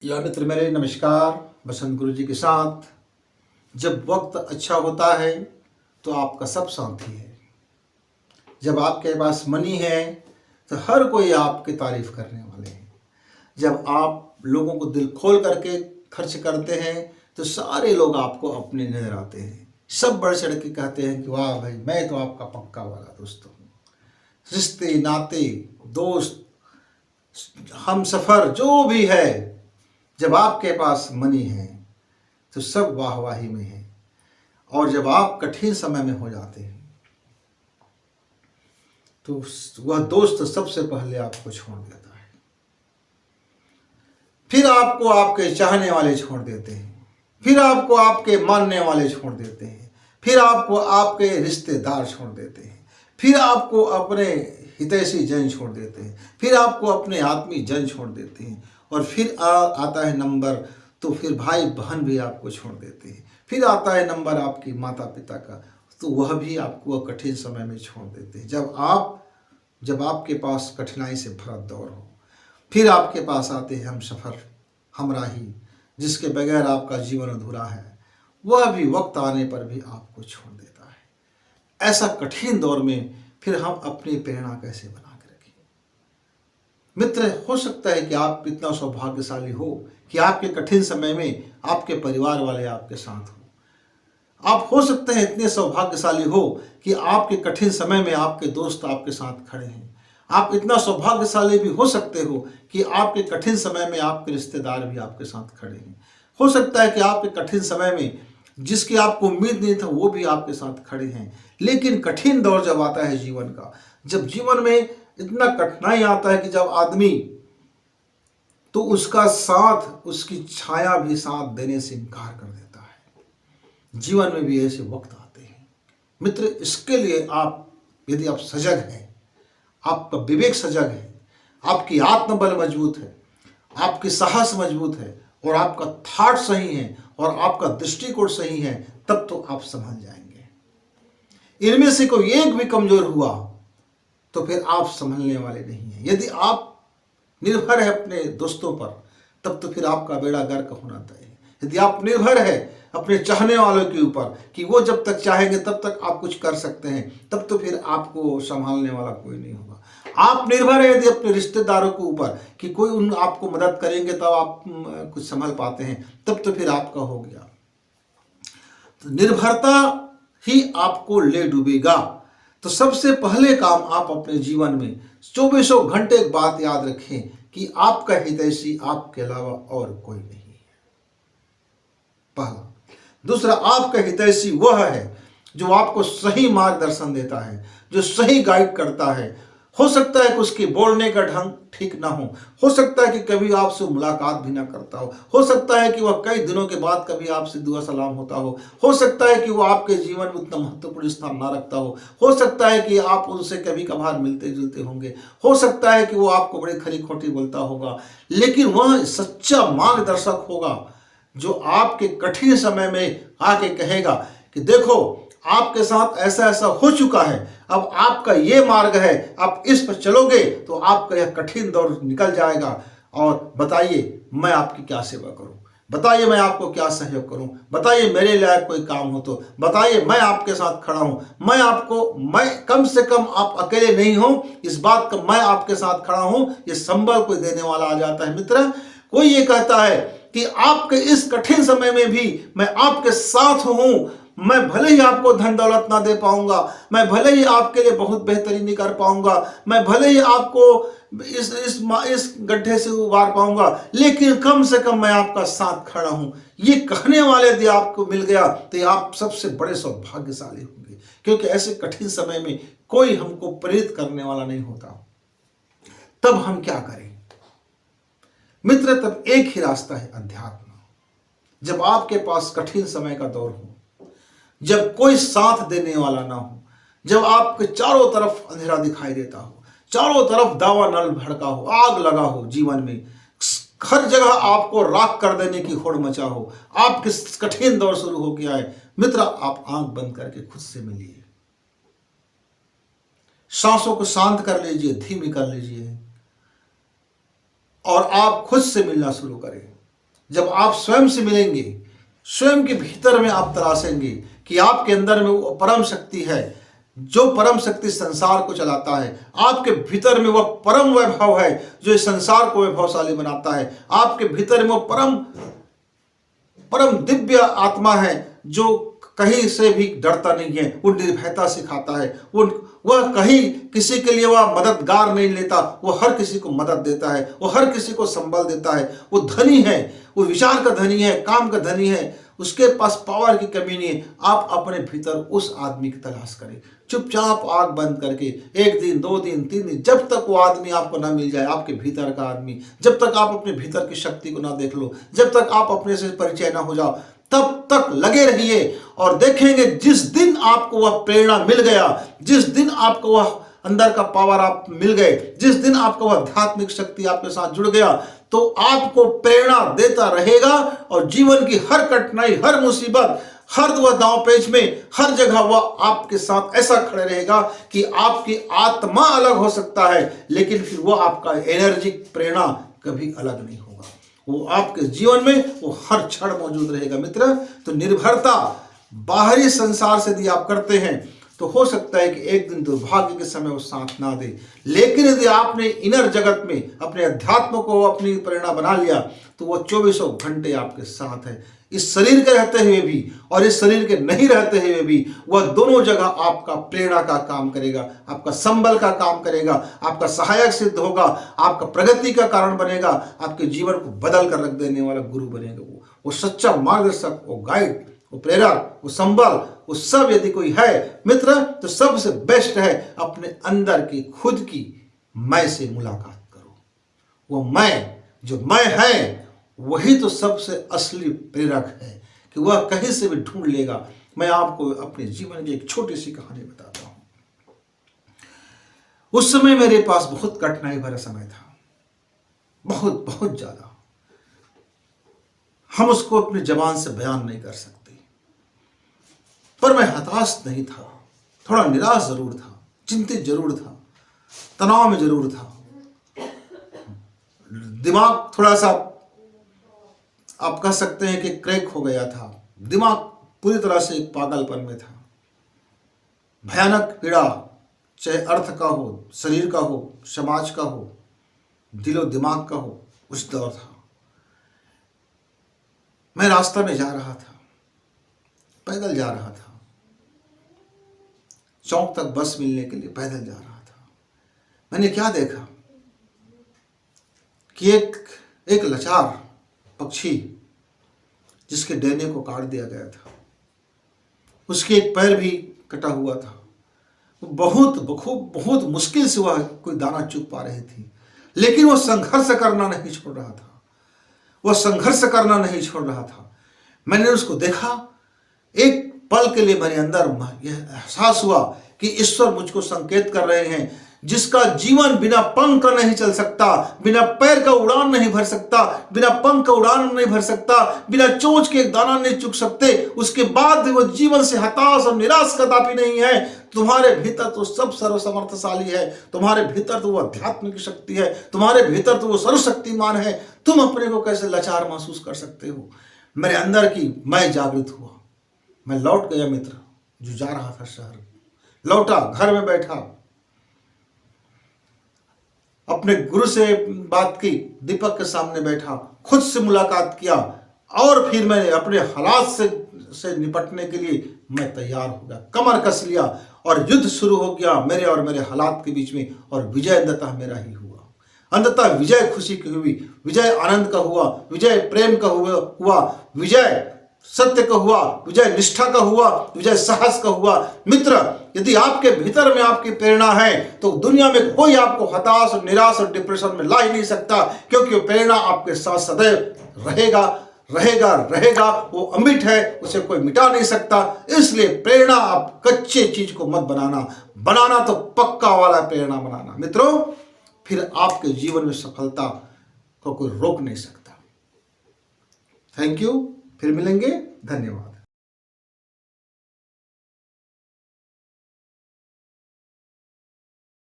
या मित्र मेरे नमस्कार। बसंत गुरु जी के साथ जब वक्त अच्छा होता है तो आपका सब साथी है। जब आपके पास मनी है तो हर कोई आपकी तारीफ करने वाले हैं। जब आप लोगों को दिल खोल करके खर्च करते हैं तो सारे लोग आपको अपने नजर आते हैं। सब बढ़ चढ़ के कहते हैं कि वाह भाई, मैं तो आपका पक्का वाला दोस्त हूँ। रिश्ते नाते दोस्त हम सफ़र जो भी है, जब आपके पास मनी है तो सब वाहवाही में है। और जब आप कठिन समय में हो जाते हैं तो वह दोस्त सबसे पहले आपको छोड़ देता है। फिर आपको आपके चाहने वाले छोड़ देते हैं, फिर आपको आपके मानने वाले छोड़ देते हैं, फिर आपको आपके रिश्तेदार छोड़ देते हैं, फिर आपको अपने हितैषी जन छोड़ देते हैं, फिर आपको अपने आत्मीय जन छोड़ देते हैं। और फिर आता है नंबर, तो फिर भाई बहन भी आपको छोड़ देते हैं। फिर आता है नंबर आपकी माता पिता का, तो वह भी आपको कठिन समय में छोड़ देते हैं। जब आपके पास कठिनाई से भरा दौर हो, फिर आपके पास आते हैं हम सफ़र हमराही, जिसके बगैर आपका जीवन अधूरा है। वह भी वक्त आने पर भी आपको छोड़ देता है। ऐसा कठिन दौर में फिर हम अपनी प्रेरणा कैसे बना के रखें? मित्र, हो सकता है कि आप इतना सौभाग्यशाली हो कि आपके कठिन समय में आपके परिवार वाले आपके साथ हो। आप हो सकते हैं इतने सौभाग्यशाली हो कि आपके कठिन समय में आपके दोस्त आपके साथ खड़े हैं। आप इतना सौभाग्यशाली भी हो सकते हो कि आपके कठिन समय में आपके रिश्तेदार भी आपके साथ खड़े हैं। हो सकता है कि आपके कठिन समय में जिसकी आपको उम्मीद नहीं था वो भी आपके साथ खड़े हैं। लेकिन कठिन दौर जब आता है जीवन का, जब जीवन में इतना कठिनाई आता है कि जब आदमी तो उसका साथ, उसकी छाया भी साथ देने से इनकार कर देता है। जीवन में भी ऐसे वक्त आते हैं मित्र। इसके लिए यदि आप सजग हैं, आपका विवेक सजग है, आपकी आत्मबल मजबूत है, आपकी साहस मजबूत है और आपका थॉट सही है और आपका दृष्टिकोण सही है, तब तो आप संभल जाएंगे। इनमें से कोई एक भी कमजोर हुआ तो फिर आप संभलने वाले नहीं हैं। यदि आप निर्भर है अपने दोस्तों पर, तब तो फिर आपका बेड़ा गर्क होना तय है। यदि आप निर्भर है अपने चाहने वालों के ऊपर कि वो जब तक चाहेंगे तब तक आप कुछ कर सकते हैं, तब तो फिर आपको संभालने वाला कोई नहीं होगा। आप निर्भर है यदि अपने रिश्तेदारों के ऊपर कि कोई उन आपको मदद करेंगे तब आप कुछ संभाल पाते हैं, तब तो फिर आपका हो गया। तो निर्भरता ही आपको ले डूबेगा। तो सबसे पहले काम आप अपने जीवन में 24 घंटे एक बात याद रखें कि आपका हितैषी आपके अलावा और कोई नहीं है। पहला। दूसरा, आपका हितैषी वह है जो आपको सही मार्गदर्शन देता है, जो सही गाइड करता है। हो सकता है कि उसके बोलने का ढंग ठीक ना हो सकता है कि कभी आपसे मुलाकात भी ना करता हो सकता है कि वह कई दिनों के बाद कभी आपसे दुआ सलाम होता हो सकता है कि वो आपके जीवन में उतना महत्वपूर्ण स्थान ना रखता हो सकता है कि आप उनसे कभी कभार मिलते जुलते होंगे, हो सकता है कि वो आपको बड़ी खरी खोटी बोलता होगा, लेकिन वह सच्चा मार्गदर्शक होगा जो आपके कठिन समय में आके कहेगा कि देखो, आपके साथ ऐसा ऐसा हो चुका है, अब आपका ये मार्ग है, आप इस पर चलोगे तो आपका यह कठिन दौर निकल जाएगा। और बताइए मैं आपकी क्या सेवा करूं, बताइए मैं आपको क्या सहयोग करूं, बताइए मेरे लायक कोई काम हो तो बताइए, मैं आपके साथ खड़ा हूं। मैं कम से कम आप अकेले नहीं हो, इस बात का मैं आपके साथ खड़ा हूं, ये संबल कोई देने वाला आ जाता है। मित्र, कोई ये कहता है कि आपके इस कठिन समय में भी मैं आपके साथ हूं। मैं भले ही आपको धन दौलत ना दे पाऊंगा, मैं भले ही आपके लिए बहुत बेहतरीन नहीं कर पाऊंगा, मैं भले ही आपको इस गड्ढे से उबार पाऊंगा, लेकिन कम से कम मैं आपका साथ खड़ा हूं। ये कहने वाले यदि आपको मिल गया तो आप सबसे बड़े सौभाग्यशाली होंगे, क्योंकि ऐसे कठिन समय में कोई हमको प्रेरित करने वाला नहीं होता। तब हम क्या करें मित्र? तब एक ही रास्ता है, अध्यात्म। जब आपके पास कठिन समय का दौर हो, जब कोई साथ देने वाला ना हो, जब आपके चारों तरफ अंधेरा दिखाई देता हो, चारों तरफ दावा नल भड़का हो, आग लगा हो, जीवन में हर जगह आपको राख कर देने की होड़ मचा हो, आपके कठिन दौर शुरू हो गया है, मित्र आप आंख बंद करके खुद से मिलिए, सांसों को शांत कर लीजिए, धीमी कर लीजिए और आप खुद से मिलना शुरू करें। जब आप स्वयं से मिलेंगे, स्वयं के भीतर में आप तलाशेंगे कि आपके अंदर में वो परम शक्ति है, जो परम शक्ति संसार को चलाता है। आपके भीतर में वह परम वैभव है जो इस संसार को वैभवशाली बनाता है। आपके भीतर में वो परम दिव्य आत्मा है जो कहीं से भी डरता नहीं है, वो निर्भयता सिखाता है। वह कहीं किसी के लिए वह मददगार नहीं लेता, वो हर किसी को मदद देता है, वो हर किसी को संबल देता है। वो धनी है, वो विचार का धनी है, काम का धनी है, उसके पास पावर की कमी नहीं है। आप अपने भीतर उस आदमी की तलाश करें, चुपचाप आंख बंद करके 1 दिन 2 दिन 3 दिन, जब तक वो आदमी आपको ना मिल जाए, आपके भीतर का आदमी, जब तक आप अपने भीतर की शक्ति को ना देख लो, जब तक आप अपने से परिचय ना हो जाओ, तब तक लगे रहिए। और देखेंगे जिस दिन आपको वह प्रेरणा मिल गया, जिस दिन आपको वह अंदर का पावर आप मिल गए, जिस दिन आपका वह आध्यात्मिक शक्ति आपके साथ जुड़ गया, तो आपको प्रेरणा देता रहेगा और जीवन की हर कठिनाई, हर मुसीबत, हर वह दांव पेच में, हर जगह वह आपके साथ ऐसा खड़े रहेगा कि आपकी आत्मा अलग हो सकता है, लेकिन फिर वह आपका एनर्जी प्रेरणा कभी अलग नहीं होगा। वो आपके जीवन में वो हर क्षण मौजूद रहेगा। मित्र, तो निर्भरता बाहरी संसार से यदि आप करते हैं तो हो सकता है कि एक दिन दुर्भाग्य के समय वो साथ ना दे, लेकिन यदि आपने इनर जगत में अपने अध्यात्म को अपनी प्रेरणा बना लिया तो वो 24 घंटे आपके साथ है। इस शरीर के रहते हुए भी और इस शरीर के नहीं रहते हुए भी वह दोनों जगह आपका प्रेरणा का काम करेगा, आपका संबल का काम करेगा, आपका सहायक सिद्ध होगा, आपका प्रगति का कारण बनेगा, आपके जीवन को बदल कर रख देने वाला गुरु बनेगा। वो सच्चा मार्गदर्शक, वो गाइड, वो प्रेरक, वो संबल, वो सब यदि कोई है मित्र, तो सबसे बेस्ट है अपने अंदर की खुद की मैं से मुलाकात करो। वो मैं, जो मैं है, वही तो सबसे असली प्रेरक है कि वह कहीं से भी ढूंढ लेगा। मैं आपको अपने जीवन की एक छोटी सी कहानी बताता हूं। उस समय मेरे पास बहुत कठिनाई भरा समय था, बहुत बहुत ज्यादा। हम उसको अपनी जबान से बयान नहीं कर सकते, पर मैं हताश नहीं था, थोड़ा निराश जरूर था, चिंतित जरूर था, तनाव में जरूर था। दिमाग थोड़ा सा आप कह सकते हैं कि क्रैक हो गया था, दिमाग पूरी तरह से एक पागलपन में था। भयानक पीड़ा, चाहे अर्थ का हो, शरीर का हो, समाज का हो, दिलो दिमाग का हो, उस दौर था। मैं रास्ता में जा रहा था, पैदल जा रहा था, चौक तक बस मिलने के लिए पैदल जा रहा था। मैंने क्या देखा कि एक लाचार पक्षी जिसके डैने को काट दिया गया था, उसके एक पैर भी कटा हुआ था। बहुत मुश्किल से वह कोई दाना चुग पा रही थी, लेकिन वह संघर्ष करना नहीं छोड़ रहा था, वह संघर्ष करना नहीं छोड़ रहा था। मैंने उसको देखा, एक पल के लिए मेरे अंदर यह एहसास हुआ कि ईश्वर मुझको संकेत कर रहे हैं, जिसका जीवन बिना पंख का नहीं चल सकता, बिना पैर का उड़ान नहीं भर सकता, बिना पंख का उड़ान नहीं भर सकता, बिना चोंच के एक दाना नहीं चुग सकते, उसके बाद भी वो जीवन से हताश और निराश कदापि नहीं है। तुम्हारे भीतर तो सब सर्वसमर्थशाली है, तुम्हारे भीतर तो वो आध्यात्मिक शक्ति है, तुम्हारे भीतर तो वो सर्वशक्तिमान है। तुम अपने को कैसे लाचार महसूस कर सकते हो? मेरे अंदर की मैं जागृत हुआ। मैं लौट गया मित्र, जो जा रहा था शहर, लौटा, घर में बैठा, अपने गुरु से बात की, दीपक के सामने बैठा, खुद से मुलाकात किया, और फिर मैंने अपने हालात से निपटने के लिए मैं तैयार हो गया, कमर कस लिया और युद्ध शुरू हो गया मेरे और मेरे हालात के बीच में। और विजय अंततः मेरा ही हुआ। अंततः विजय खुशी की हुई, विजय आनंद का हुआ, विजय प्रेम का हुआ, विजय सत्य का हुआ, विजय निष्ठा का हुआ, विजय साहस का हुआ। मित्र, यदि आपके भीतर में आपकी प्रेरणा है तो दुनिया में कोई आपको हताश और निराश और डिप्रेशन में ला ही नहीं सकता, क्योंकि वो प्रेरणा आपके साथ सदैव रहेगा रहेगा रहेगा। वो अमिट है, उसे कोई मिटा नहीं सकता। इसलिए प्रेरणा, आप कच्चे चीज को मत बनाना तो पक्का वाला प्रेरणा बनाना मित्रों, फिर आपके जीवन में सफलता को कोई रोक नहीं सकता। थैंक यू, फिर मिलेंगे, धन्यवाद।